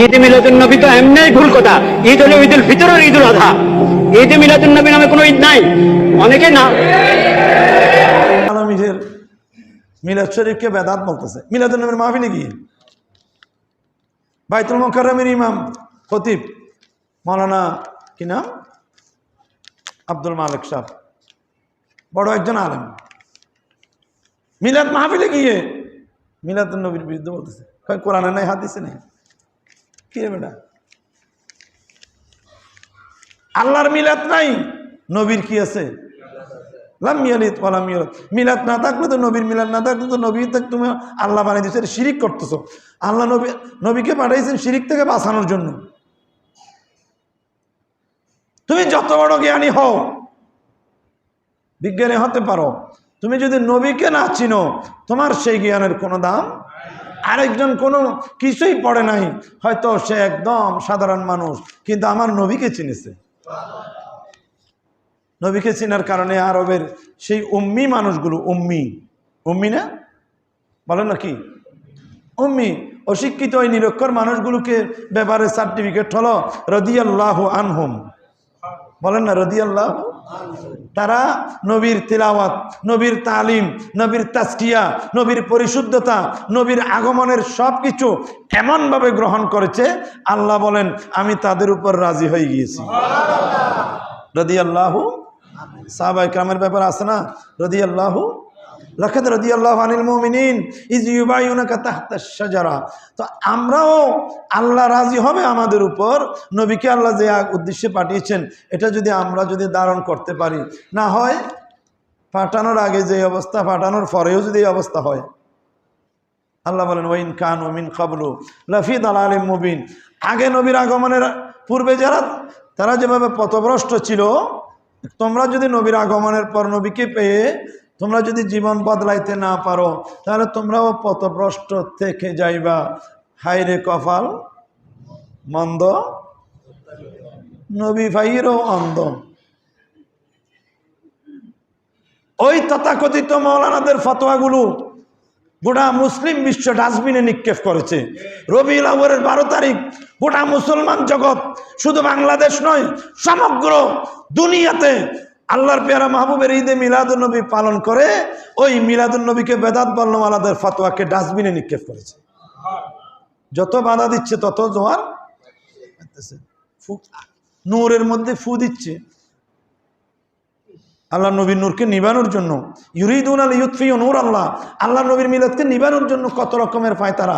ঈদ মিলাদুন নবী তো এমনিই ভুল কথা। ঈদ হলো ঈদুল ফিতর আর ঈদুল আযহা। ঈদ মিলাদুন নবী নামে কোনো ঈদ নাই। অনেকে না আলমীর মিলাদ শরীফকে বেদাত বলতেছে। মিলাদুন নবীর মাহফিলে গিয়ে বাইতুল মুকাররমের ইমাম খতিব মাওলানা কি নাম আব্দুল মালিক সাহেব, বড় একজন আলেম, মিলাদ মাহফিলে গিয়ে মিলাদুন নবীর বিরুদ্ধে বলতেছে, কোরআনে নাই হাদিসে নেই। কি রে বেটা, আল্লাহর মিলাদ নাই, নবীর কি আছে? লাম ইয়ালিদ ওয়া লাম ইউলাদ। মিলাদ না থাকলে তো নবীর মিলাদ না থাকলে তো নবী থেকে তুমি আল্লাহ বানিয়ে দিয়েছে, শিরিক করতেছো। আল্লাহ নবীকে পাঠাইছেন শিরিক থেকে বাঁচানোর জন্য। তুমি যত বড় জ্ঞানী হও, বিজ্ঞানী হতে পারো, তুমি যদি নবীকে না চিনো তোমার সেই জ্ঞানের কোনো দাম। আরেকজন কোনো কিছুই পড়ে নাই, হয়তো সে একদম সাধারণ মানুষ, কিন্তু আমার নবীকে চিনেছে। নবীকে চিনার কারণে আরবের সেই উম্মি মানুষগুলো, উম্মি না বলেন না কি উম্মি, অশিক্ষিত ওই নিরক্ষর মানুষগুলোকে ব্যাপারে সার্টিফিকেট হলো রাদিয়াল্লাহু আনহুম, বলেন না রাদিয়াল্লাহু। তারা নবীর তিলাওয়াত, নবীর তালিম, নবীর তাজকিয়া, নবীর পরিশুদ্ধতা, নবীর আগমনের সব কিছু এমনভাবে গ্রহণ করেছে, আল্লাহ বলেন আমি তাদের উপর রাজি হয়ে গিয়েছি। রাদিয়াল্লাহু, সাহাবায়ে কেরামের ব্যাপার আছে না, রাদিয়াল্লাহু লাকাদ রাদিয়াল্লাহু আনিল মুমিনিন ইয ইউবাইউনাকা তাহতাশ শাজারা। তো আমরাও আল্লাহ রাজি হবে আমাদের উপর, নবীকে আল্লাহ যে উদ্দেশ্যে পাঠিয়েছেন এটা যদি আমরা ধারণ করতে পারি, না হয় পাঠানোর আগে যে অবস্থা, পাঠানোর পরেও যদি এই অবস্থা হয়, আল্লাহ বলেন ওয়াইন কানু মিন ক্বাবলু লাফি দালালিম মুবিন। আগে নবীর আগমনের পূর্বে যারা, তারা যেভাবে পথভ্রষ্ট ছিল, তোমরা যদি নবীর আগমনের পর নবীকে পেয়ে তোমরা যদি জীবন বদলাইতে না পারো, তাহলে তোমরাও পথভ্রষ্ট থেকে যাইবা। হায়রে কপাল মন্দ, নবী ভাইয়েরও অন্ধ। ওই তথাকথিত মৌলানাদের ফতোয়াগুলো গোটা মুসলিম বিশ্ব ডাস্টবিনে নিক্ষেপ করেছে। রবিউল আউয়ালের 12 তারিখ গোটা মুসলমান জগৎ, শুধু বাংলাদেশ নয় সমগ্র দুনিয়াতে আল্লাহর পেয়ারা মাহবুবের ঈদে মিলাদুন নবী পালন করে ওই মিলাদুন নবীকে বেদাত বর্ণমালাদের ফতোয়াকে ডাস্টবিনে নিক্ষেপ করেছে। যত বাধা দিচ্ছে তত জোয়ার নূরের মধ্যে ফু দিচ্ছে, আল্লাহ নবীর নূরকে নিবানোর জন্য। ইউরিদুনা লিইউতফিউ নূর আল্লাহ, আল্লাহ নবীর মিলাদকে নিবানোর জন্য কত রকমের ফায়তারা,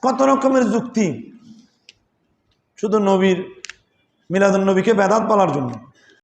কত রকমের যুক্তি, শুধু নবীর মিলাদুন নবীকে বেদাত বলার জন্য।